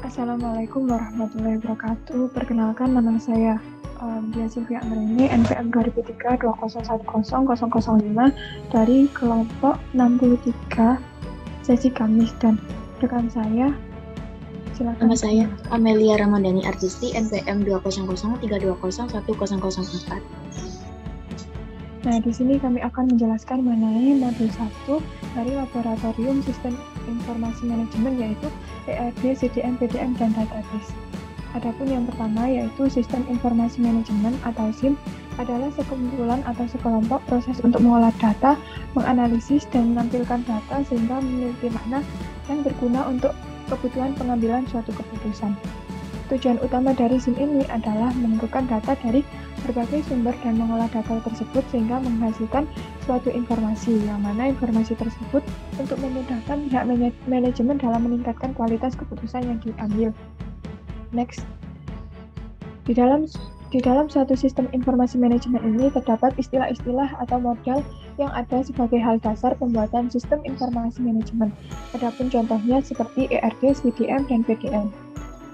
Assalamualaikum warahmatullahi wabarakatuh. Perkenalkan, nama saya Dia Sylvia Anggraini, NPM 2003-2010005 dari kelompok 63 sesi Kamis, dan rekan saya, silakan. Nama saya Amelia Ramadhani Artisti, NPM 20032010004. Nah, di sini kami akan menjelaskan mengenai modul 1 dari Laboratorium Sistem Informasi Manajemen, yaitu ERD, CDM, PDM, dan Database. Adapun yang pertama yaitu Sistem Informasi Manajemen atau SIM adalah sekumpulan atau sekelompok proses untuk mengolah data, menganalisis, dan menampilkan data sehingga memiliki makna yang berguna untuk kebutuhan pengambilan suatu keputusan. Tujuan utama dari SIM ini adalah mengumpulkan data dari berbagai sumber dan mengolah data tersebut sehingga menghasilkan suatu informasi, yang mana informasi tersebut untuk memudahkan pihak manajemen dalam meningkatkan kualitas keputusan yang diambil. Next, di dalam suatu sistem informasi manajemen ini terdapat istilah-istilah atau model yang ada sebagai hal dasar pembuatan sistem informasi manajemen. Adapun contohnya seperti ERD, CDM, dan PDM.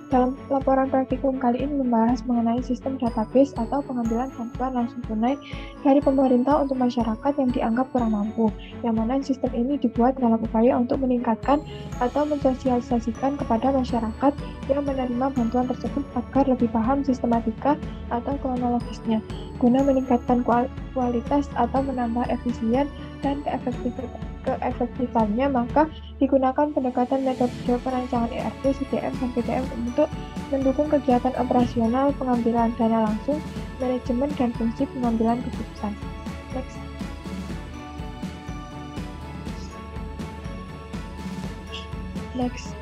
Dalam laporan praktikum kali ini membahas mengenai sistem database atau pengambilan bantuan langsung tunai dari pemerintah untuk masyarakat yang dianggap kurang mampu, yang mana sistem ini dibuat dalam upaya untuk meningkatkan atau mensosialisasikan kepada masyarakat yang menerima bantuan tersebut agar lebih paham sistematika atau kronologisnya, guna meningkatkan kualitas atau menambah efisien dan keefektifannya, maka digunakan pendekatan metode perancangan ERD, CDM, dan PDM untuk mendukung kegiatan operasional, pengambilan dana langsung, manajemen, dan fungsi pengambilan keputusan. Next.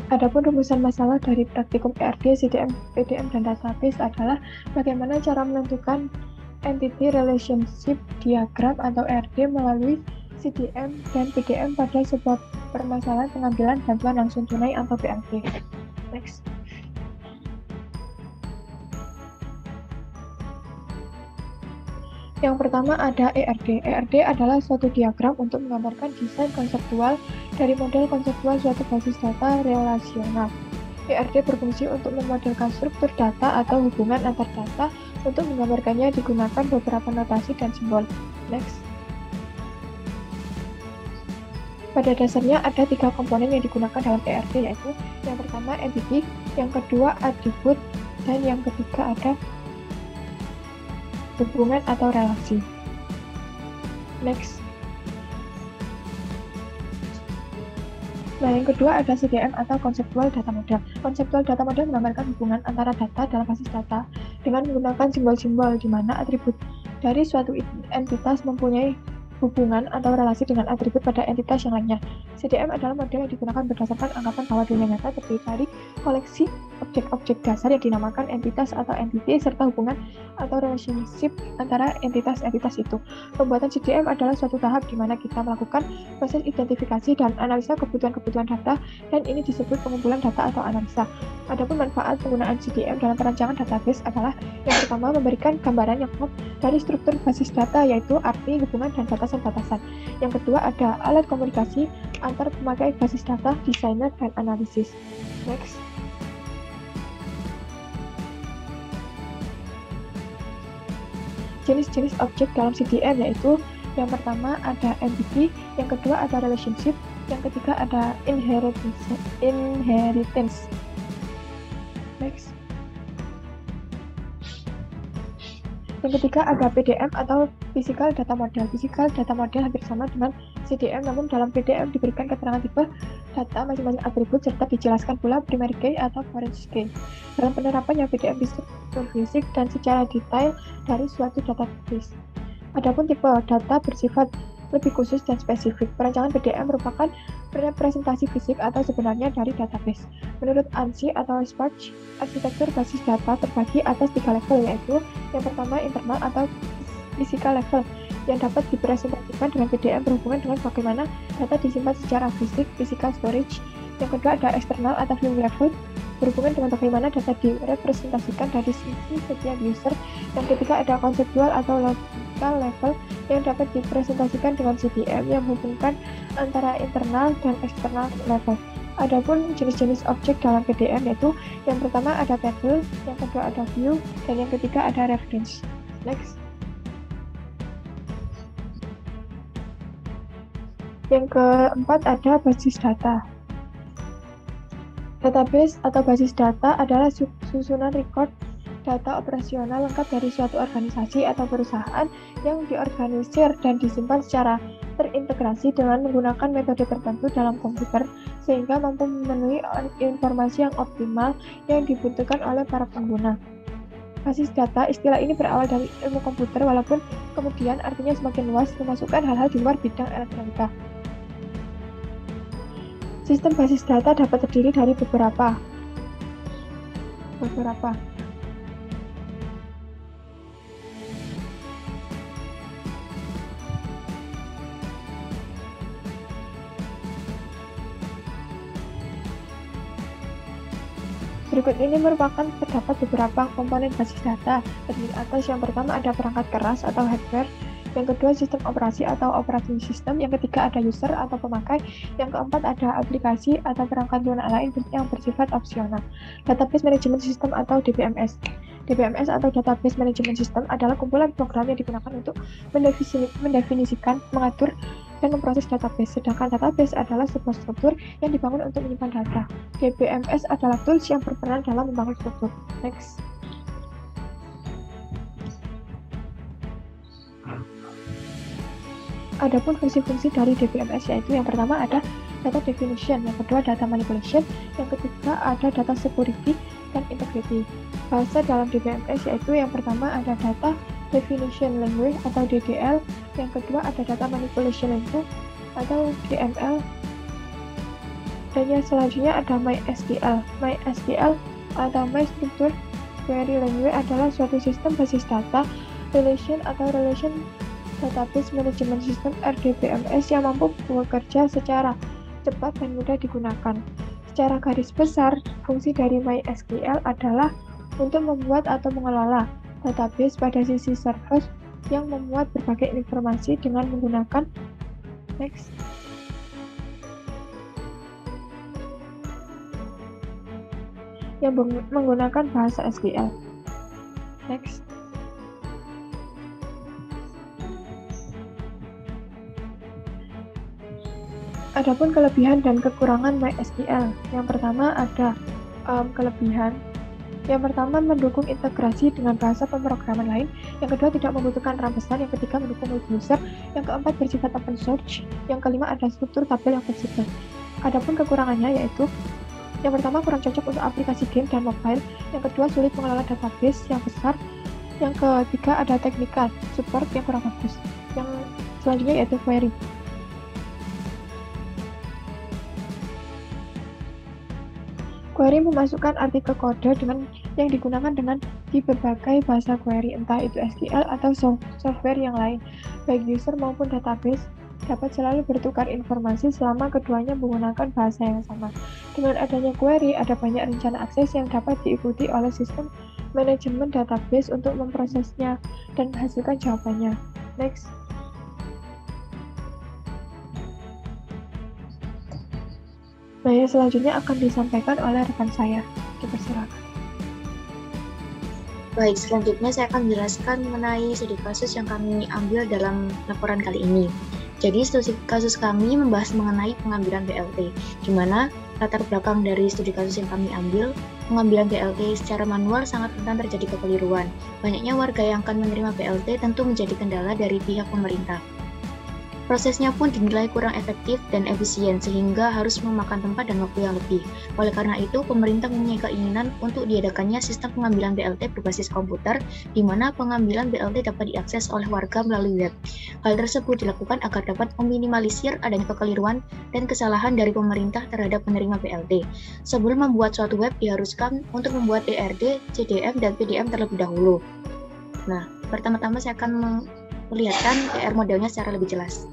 Adapun rumusan masalah dari praktikum ERD, CDM, PDM, dan database adalah bagaimana cara menentukan entity relationship diagram atau ERD melalui CDM dan PDM pada sebuah permasalahan pengambilan bantuan langsung tunai atau BLT. Next. Yang pertama ada ERD. ERD adalah suatu diagram untuk menggambarkan desain konseptual dari model konseptual suatu basis data relasional. ERD berfungsi untuk memodelkan struktur data atau hubungan antar data. Untuk menggambarkannya digunakan beberapa notasi dan simbol. Next. Pada dasarnya ada 3 komponen yang digunakan dalam ERD, yaitu yang pertama entity, yang kedua atribut, dan yang ketiga ada hubungan atau relasi. Next. Nah, yang kedua ada CDM atau Conceptual Data Model. Conceptual Data Model menggambarkan hubungan antara data dalam basis data dengan menggunakan simbol-simbol di mana atribut dari suatu entitas mempunyai hubungan atau relasi dengan atribut pada entitas yang lainnya. CDM adalah model yang digunakan berdasarkan anggapan bahwa dunia nyata terdiri dari koleksi objek-objek dasar yang dinamakan entitas atau entity serta hubungan atau relationship antara entitas-entitas itu. Pembuatan CDM adalah suatu tahap di mana kita melakukan proses identifikasi dan analisa kebutuhan-kebutuhan data, dan ini disebut pengumpulan data atau analisa. Adapun manfaat penggunaan CDM dalam perancangan database adalah yang pertama memberikan gambaran yang lengkap dari struktur basis data, yaitu arti, hubungan, dan batasan-batasan. Yang kedua ada alat komunikasi antar pemakai basis data, desainer, dan analisis. Next. Jenis-jenis objek dalam CDM yaitu yang pertama ada entity, yang kedua ada relationship, yang ketiga ada inheritance. Next. Yang ketiga ada PDM atau Physical Data Model. Physical Data Model hampir sama dengan CDM, namun dalam PDM diberikan keterangan tipe data masing-masing atribut serta dijelaskan pula primary key atau foreign key. Dalam penerapannya PDM bisa fisik dan secara detail dari suatu database. Adapun tipe data bersifat lebih khusus dan spesifik. Perancangan PDM merupakan representasi fisik atau sebenarnya dari database. Menurut ANSI atau Spark, arsitektur basis data terbagi atas 3 level, yaitu yang pertama internal atau physical level yang dapat dipresentasikan dengan PDM berhubungan dengan bagaimana data disimpan secara fisik, physical storage. Yang kedua ada eksternal atau view level berhubungan dengan bagaimana data direpresentasikan dari sisi setiap user. Yang ketiga ada konseptual atau logical level yang dapat dipresentasikan dengan CDM yang menghubungkan antara internal dan external level. Adapun jenis-jenis objek dalam PDM yaitu yang pertama ada table, yang kedua ada view, dan yang ketiga ada reference. Next. Yang keempat ada basis data. Database atau basis data adalah susunan record data operasional lengkap dari suatu organisasi atau perusahaan yang diorganisir dan disimpan secara terintegrasi dengan menggunakan metode tertentu dalam komputer sehingga mampu memenuhi informasi yang optimal yang dibutuhkan oleh para pengguna. Basis data, istilah ini berawal dari ilmu komputer walaupun kemudian artinya semakin luas memasukkan hal-hal di luar bidang elektronika. Sistem basis data dapat terdiri dari beberapa. Berikut ini merupakan terdapat beberapa komponen basis data. Terdiri atas yang pertama ada perangkat keras atau hardware, yang kedua sistem operasi atau operating system, yang ketiga ada user atau pemakai, yang keempat ada aplikasi atau perangkat lunak lain yang bersifat opsional. Database Management System atau DBMS. DBMS atau Database Management System adalah kumpulan program yang digunakan untuk mendefinisikan, mengatur, dan memproses database, sedangkan database adalah sebuah struktur yang dibangun untuk menyimpan data. DBMS adalah tools yang berperan dalam membangun struktur. Next. Adapun fungsi-fungsi dari DBMS yaitu yang pertama ada data definition, yang kedua data manipulation, yang ketiga ada data security dan integrity. Bahasa dalam DBMS yaitu yang pertama ada data definition language atau DDL, yang kedua ada data manipulation language atau DML, dan yang selanjutnya ada MySQL. MySQL atau My Structured Query Language adalah suatu sistem basis data relation atau relation Database Management System (RDBMS) yang mampu bekerja secara cepat dan mudah digunakan. Secara garis besar, fungsi dari MySQL adalah untuk membuat atau mengelola database pada sisi server yang memuat berbagai informasi dengan menggunakan next. Yang menggunakan bahasa SQL. Next. Adapun kelebihan dan kekurangan MySQL. Yang pertama ada kelebihan. Yang pertama mendukung integrasi dengan bahasa pemrograman lain. Yang kedua tidak membutuhkan RAM besar. Yang ketiga mendukung multi-user. Yang keempat bersifat open source. Yang kelima ada struktur tabel yang fleksibel. Adapun kekurangannya yaitu yang pertama kurang cocok untuk aplikasi game dan mobile. Yang kedua sulit mengelola database yang besar. Yang ketiga ada technical support yang kurang bagus. Yang selanjutnya yaitu query. Query memasukkan artikel kode yang digunakan di berbagai bahasa query, entah itu SQL atau software yang lain. Baik user maupun database dapat selalu bertukar informasi selama keduanya menggunakan bahasa yang sama. Dengan adanya query, ada banyak rencana akses yang dapat diikuti oleh sistem manajemen database untuk memprosesnya dan menghasilkan jawabannya. Next. Nah, yang selanjutnya akan disampaikan oleh rekan saya. Dipersilakan. Baik, selanjutnya saya akan menjelaskan mengenai studi kasus yang kami ambil dalam laporan kali ini. Jadi, studi kasus kami membahas mengenai pengambilan BLT, di mana latar belakang dari studi kasus yang kami ambil, pengambilan BLT secara manual sangat rentan terjadi kekeliruan. Banyaknya warga yang akan menerima BLT tentu menjadi kendala dari pihak pemerintah. Prosesnya pun dinilai kurang efektif dan efisien sehingga harus memakan tempat dan waktu yang lebih. Oleh karena itu, pemerintah mempunyai keinginan untuk diadakannya sistem pengambilan BLT berbasis komputer, di mana pengambilan BLT dapat diakses oleh warga melalui web. Hal tersebut dilakukan agar dapat meminimalisir adanya kekeliruan dan kesalahan dari pemerintah terhadap penerima BLT. Sebelum membuat suatu web, diharuskan untuk membuat ERD, CDM, dan PDM terlebih dahulu. Nah, pertama-tama saya akan memperlihatkan PR modelnya secara lebih jelas.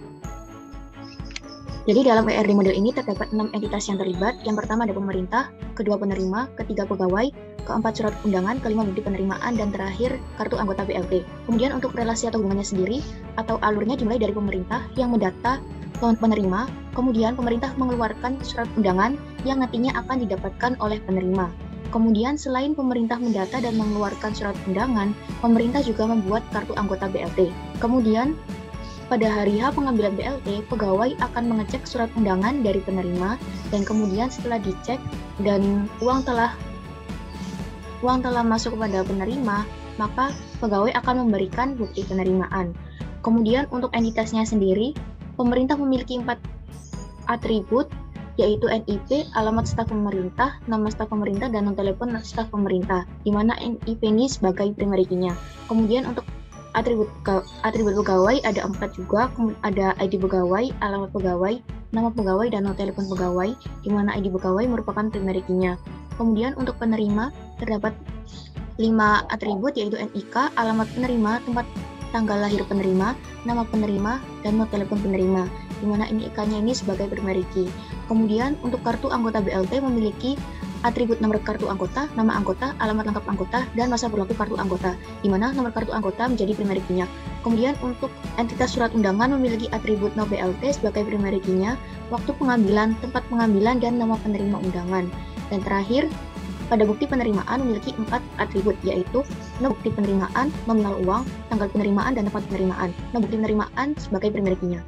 Jadi dalam ERD model ini terdapat 6 entitas yang terlibat. Yang pertama ada pemerintah, kedua penerima, ketiga pegawai, keempat surat undangan, kelima bukti penerimaan, dan terakhir kartu anggota BLT. Kemudian untuk relasi atau hubungannya sendiri atau alurnya dimulai dari pemerintah yang mendata penerima, kemudian pemerintah mengeluarkan surat undangan yang nantinya akan didapatkan oleh penerima. Kemudian selain pemerintah mendata dan mengeluarkan surat undangan, pemerintah juga membuat kartu anggota BLT. Kemudian pada hari H pengambilan BLT, pegawai akan mengecek surat undangan dari penerima dan kemudian setelah dicek dan uang telah masuk kepada penerima, maka pegawai akan memberikan bukti penerimaan. Kemudian untuk entitasnya sendiri, pemerintah memiliki 4 atribut, yaitu NIP, alamat staf pemerintah, nama staf pemerintah, dan nomor telepon staf pemerintah, di mana NIP ini sebagai primary key-nya. Kemudian untuk atribut pegawai ada 4 juga, ada ID pegawai, alamat pegawai, nama pegawai, dan nomor telepon pegawai, di mana ID pegawai merupakan primary key-nya. Kemudian untuk penerima terdapat 5 atribut, yaitu NIK, alamat penerima, tempat tanggal lahir penerima, nama penerima, dan nomor telepon penerima, di mana NIK-nya ini sebagai primary key. Kemudian untuk kartu anggota BLT memiliki atribut nomor kartu anggota, nama anggota, alamat lengkap anggota, dan masa berlaku kartu anggota, di mana nomor kartu anggota menjadi primary key-nya. Kemudian untuk entitas surat undangan memiliki atribut no BLT sebagai primary key-nya, waktu pengambilan, tempat pengambilan, dan nama penerima undangan. Dan terakhir, pada bukti penerimaan memiliki 4 atribut, yaitu no bukti penerimaan, nominal uang, tanggal penerimaan, dan tempat penerimaan. No bukti penerimaan sebagai primary key-nya.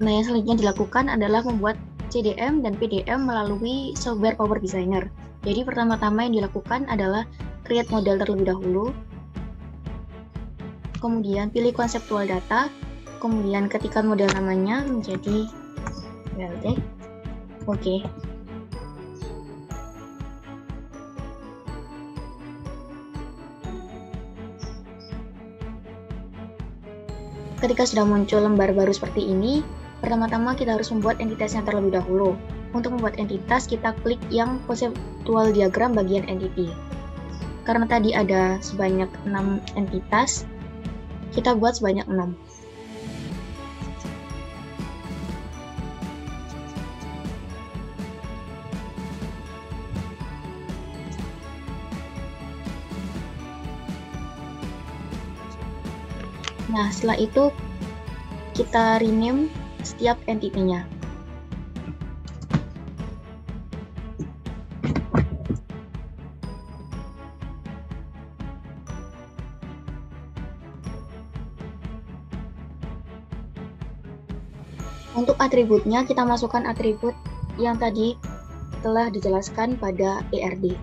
Nah, yang selanjutnya dilakukan adalah membuat CDM dan PDM melalui software Power Designer. Jadi pertama-tama yang dilakukan adalah create model terlebih dahulu, kemudian pilih konseptual data, kemudian ketikkan model namanya menjadi BLT. Oke. Ketika sudah muncul lembar baru seperti ini, pertama-tama kita harus membuat entitasnya terlebih dahulu. Untuk membuat entitas, kita klik yang konseptual diagram bagian entity. Karena tadi ada sebanyak 6 entitas, kita buat sebanyak 6. Nah, setelah itu kita rename setiap entity-nya. Untuk atributnya, kita masukkan atribut yang tadi telah dijelaskan pada ERD.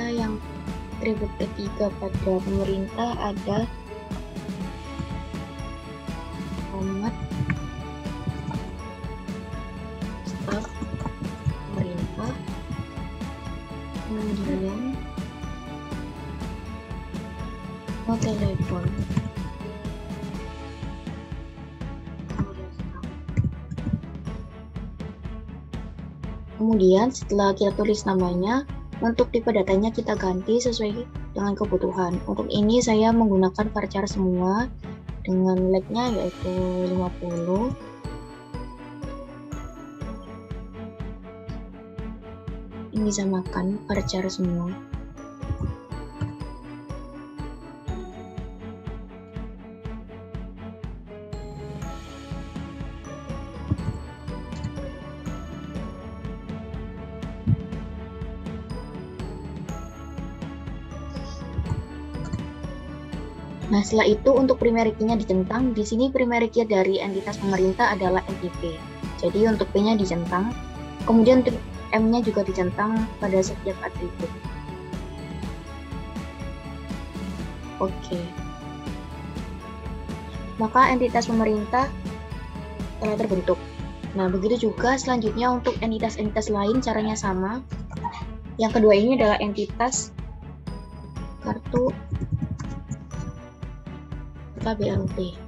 Yang atribut ketiga pada pemerintah ada alamat staf pemerintah, kemudian nomor telepon, kemudian setelah kita tulis namanya, untuk tipe datanya kita ganti sesuai dengan kebutuhan. Untuk ini saya menggunakan varchar semua dengan lagnya yaitu 50. Ini disamakan varchar semua. Nah, setelah itu untuk primary key-nya dicentang. Di sini primary key dari entitas pemerintah adalah NIP. Jadi untuk P-nya dicentang. Kemudian untuk M-nya juga dicentang pada setiap atribut. Oke. Maka entitas pemerintah telah terbentuk. Nah, begitu juga selanjutnya untuk entitas-entitas lain caranya sama. Yang kedua ini adalah entitas kartu anggota BLT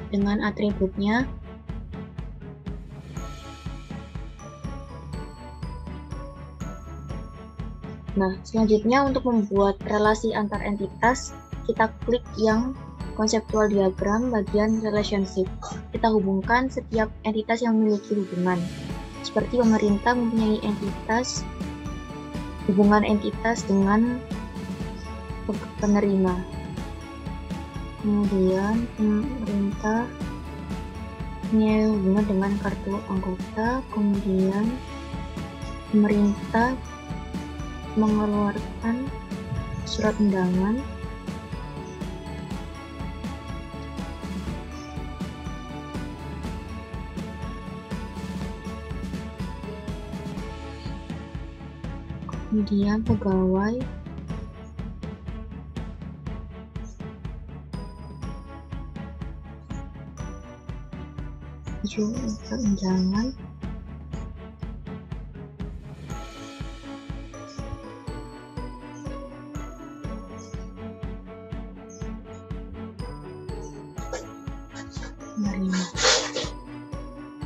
dengan atributnya. Nah, selanjutnya untuk membuat relasi antar entitas, kita klik yang konseptual diagram bagian relationship. Kita hubungkan setiap entitas yang memiliki hubungan. Seperti pemerintah mempunyai hubungan entitas dengan penerima. Kemudian pemerintah punya hubungan dengan kartu anggota. Kemudian pemerintah mengeluarkan surat undangan. Kemudian pegawai surat undangan.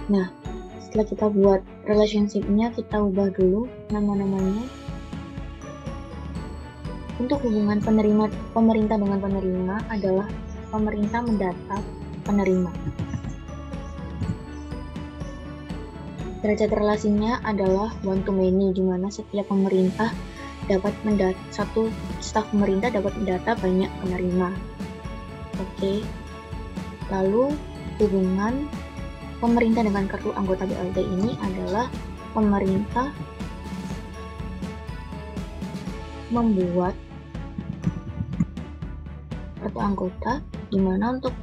Nah, setelah kita buat relationship-nya, kita ubah dulu nama-namanya. Untuk hubungan pemerintah dengan penerima adalah pemerintah mendata penerima. Derajat relasinya adalah one to many, di mana setiap pemerintah dapat satu staf pemerintah dapat mendata banyak penerima. Oke. Lalu hubungan pemerintah dengan kartu anggota BLT ini adalah pemerintah membuat kartu anggota, di mana untuk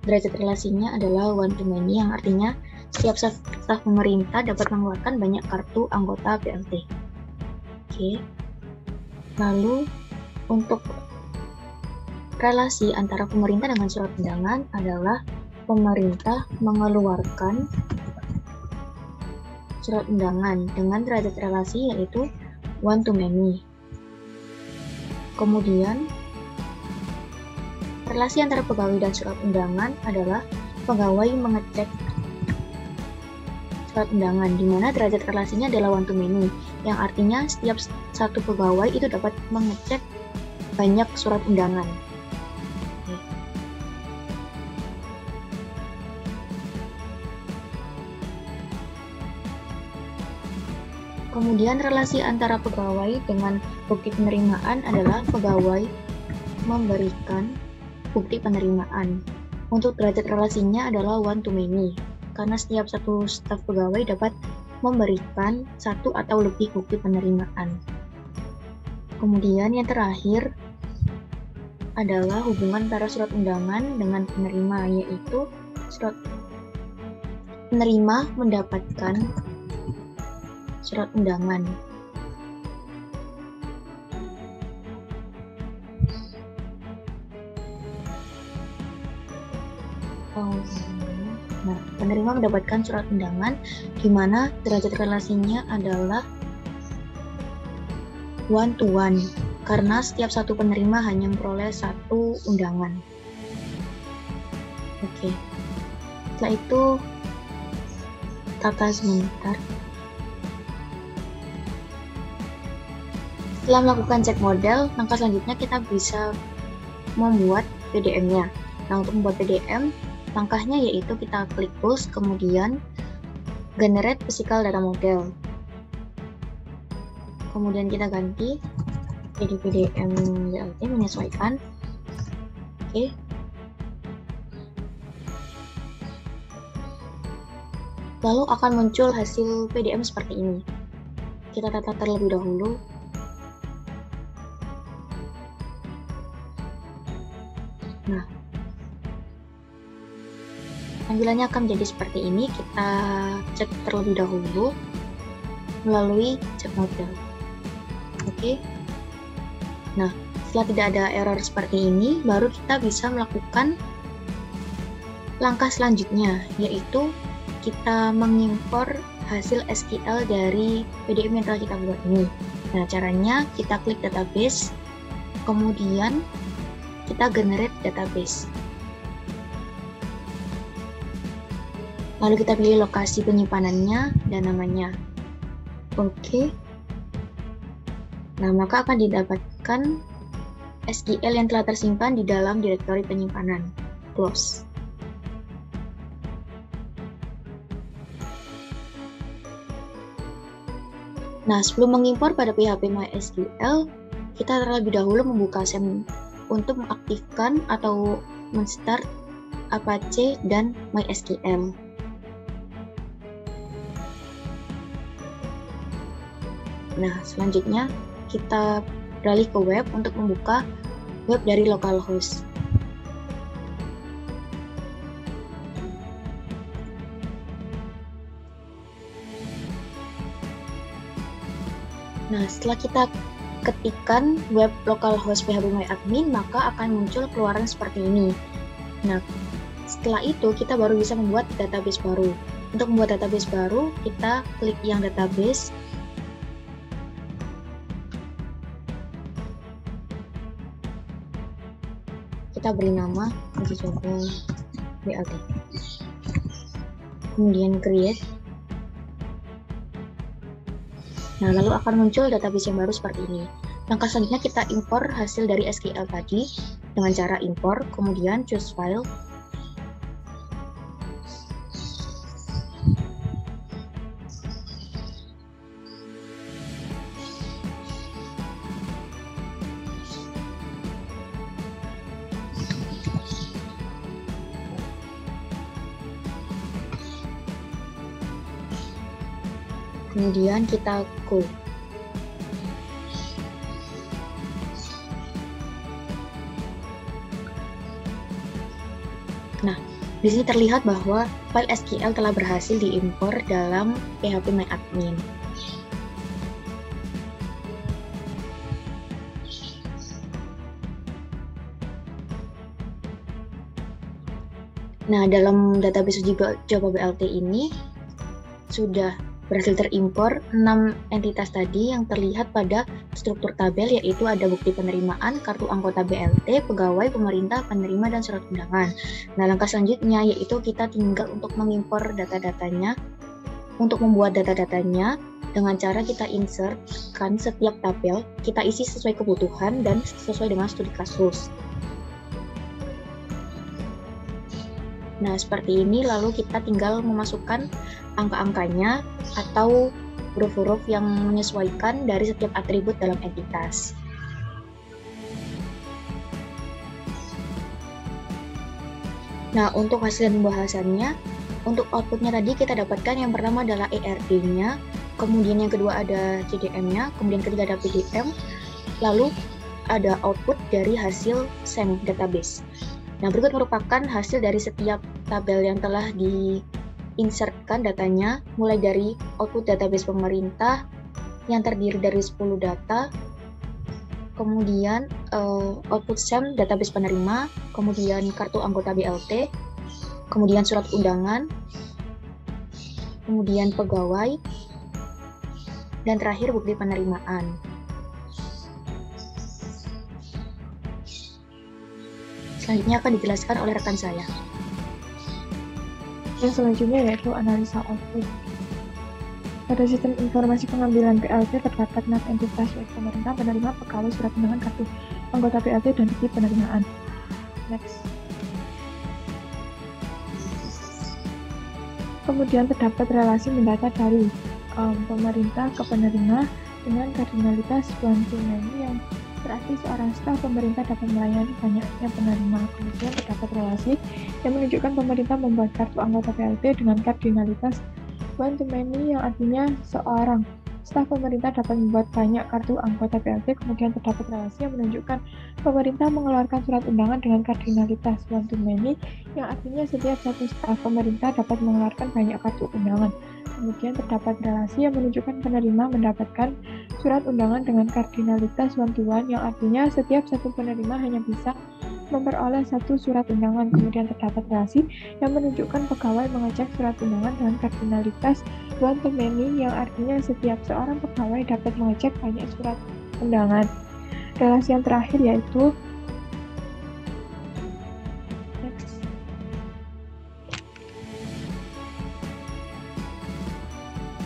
derajat relasinya adalah one to many, yang artinya setiap staf pemerintah dapat mengeluarkan banyak kartu anggota BLT. Oke. Lalu untuk relasi antara pemerintah dengan surat undangan adalah pemerintah mengeluarkan surat undangan dengan derajat relasi yaitu one to many. Kemudian relasi antara pegawai dan surat undangan adalah pegawai mengecek surat undangan, di mana derajat relasinya adalah one to many, yang artinya setiap satu pegawai itu dapat mengecek banyak surat undangan. Kemudian relasi antara pegawai dengan bukti penerimaan adalah pegawai memberikan bukti penerimaan. Untuk derajat relasinya adalah one to many, karena setiap satu staf pegawai dapat memberikan satu atau lebih bukti penerimaan. Kemudian yang terakhir adalah hubungan antara surat undangan dengan penerima, yaitu surat penerima mendapatkan surat undangan. Nah, penerima mendapatkan surat undangan, di mana derajat relasinya adalah one to one, karena setiap satu penerima hanya memperoleh satu undangan. Oke. Setelah itu tata sebentar. Setelah melakukan cek model, langkah selanjutnya kita bisa membuat PDM-nya. Nah, untuk membuat PDM, langkahnya yaitu kita klik tools, kemudian generate physical data model. Kemudian kita ganti jadi PDM BLT, menyesuaikan. Oke. Lalu akan muncul hasil PDM seperti ini. Kita tata terlebih dahulu. Nah, tampilannya akan menjadi seperti ini. Kita cek terlebih dahulu melalui cek model. Oke. Nah, setelah tidak ada error seperti ini, baru kita bisa melakukan langkah selanjutnya, yaitu kita mengimpor hasil SQL dari PDM yang telah kita buat ini. Nah, caranya kita klik database, kemudian kita generate database. Lalu kita pilih lokasi penyimpanannya dan namanya. Oke. Nah, maka akan didapatkan SQL yang telah tersimpan di dalam direktori penyimpanan. Close. Nah, sebelum mengimpor pada PHP MySQL, kita terlebih dahulu membuka SAM untuk mengaktifkan atau menstart Apache dan MySQL. Nah, selanjutnya kita beralih ke web untuk membuka web dari localhost. Nah, setelah kita ketikkan web localhost phpMyAdmin, maka akan muncul keluaran seperti ini. Nah, setelah itu kita baru bisa membuat database baru. Untuk membuat database baru, kita klik yang database. Kita beri nama uji coba BLT. Kemudian create. Nah, lalu akan muncul database yang baru seperti ini. Langkah selanjutnya kita impor hasil dari SQL tadi dengan cara impor, kemudian choose file. Kemudian kita go. Nah, di sini terlihat bahwa file SQL telah berhasil diimpor dalam phpMyAdmin. Nah, dalam database uji coba BLT ini sudah berhasil terimpor 6 entitas tadi yang terlihat pada struktur tabel, yaitu ada bukti penerimaan, kartu anggota BLT, pegawai, pemerintah, penerima, dan surat undangan. Nah, langkah selanjutnya yaitu kita tinggal untuk mengimpor data-datanya. Untuk membuat data-datanya, dengan cara kita insertkan setiap tabel, kita isi sesuai kebutuhan dan sesuai dengan studi kasus. Nah, seperti ini, lalu kita tinggal memasukkan angka-angkanya atau huruf-huruf yang menyesuaikan dari setiap atribut dalam entitas. Nah, untuk hasil dan pembahasannya, untuk outputnya tadi kita dapatkan yang pertama adalah ERD-nya, kemudian yang kedua ada CDM-nya, kemudian ketiga ada PDM, lalu ada output dari hasil SAM database. Nah, berikut merupakan hasil dari setiap tabel yang telah diinsertkan datanya, mulai dari output database pemerintah yang terdiri dari 10 data, kemudian output SAM database penerima, kemudian kartu anggota BLT, kemudian surat undangan, kemudian pegawai, dan terakhir bukti penerimaan. Selanjutnya akan dijelaskan oleh rekan saya. Yang selanjutnya yaitu analisa output. Pada sistem informasi pengambilan BLT terdapat 6 entitas, yaitu pemerintah, penerima, pegawai, surat undangan, kartu anggota BLT, dan bukti penerimaan. Next. Kemudian terdapat relasi mendata dari pemerintah ke penerima dengan kardinalitas one to many yang berarti seorang staf pemerintah dapat melayani banyaknya penerima. Kemudian terdapat relasi yang menunjukkan pemerintah membuat kartu anggota BLT dengan kardinalitas one to many yang artinya seorang staf pemerintah dapat membuat banyak kartu anggota BLT. Kemudian terdapat relasi yang menunjukkan pemerintah mengeluarkan surat undangan dengan kardinalitas one to many yang artinya setiap satu staf pemerintah dapat mengeluarkan banyak kartu undangan. Kemudian terdapat relasi yang menunjukkan penerima mendapatkan surat undangan dengan kardinalitas one to one yang artinya setiap satu penerima hanya bisa memperoleh satu surat undangan. Kemudian terdapat relasi yang menunjukkan pegawai mengecek surat undangan dengan kardinalitas one to many yang artinya setiap seorang pegawai dapat mengecek banyak surat undangan. Relasi yang terakhir yaitu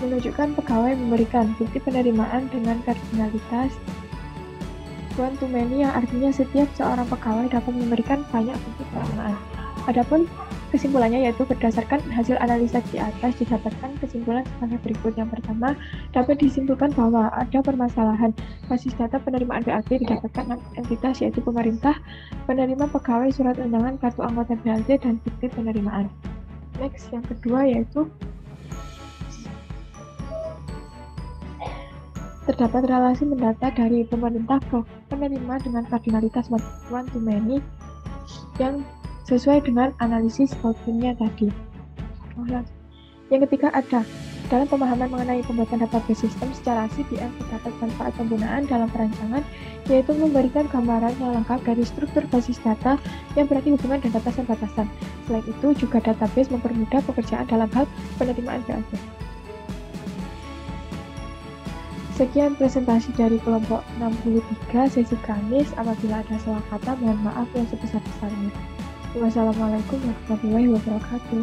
menunjukkan pegawai memberikan bukti penerimaan dengan kardinalitas one to many, yang artinya setiap seorang pegawai dapat memberikan banyak bukti penerimaan. Adapun kesimpulannya yaitu berdasarkan hasil analisa di atas didapatkan kesimpulan sebagai berikut. Yang pertama, dapat disimpulkan bahwa ada permasalahan basis data penerimaan BLT didapatkan 6 entitas, yaitu pemerintah, penerima pegawai, surat undangan, kartu anggota BLT, dan bukti penerimaan. Next, yang kedua yaitu terdapat relasi mendata dari pemerintah ke penerima dengan kardinalitas one to many yang sesuai dengan analisis Goldwyn-nya tadi. Yang ketiga, ada dalam pemahaman mengenai pembuatan database sistem secara CDM terdapat manfaat penggunaan dalam perancangan, yaitu memberikan gambaran yang lengkap dari struktur basis data yang berarti hubungan dan batasan-batasan. Selain itu, juga database mempermudah pekerjaan dalam hal penerimaan BLT. Sekian presentasi dari kelompok 63 sesi Kamis. Apabila ada salah kata, mohon maaf yang sebesar-besarnya. Wassalamualaikum warahmatullahi wabarakatuh.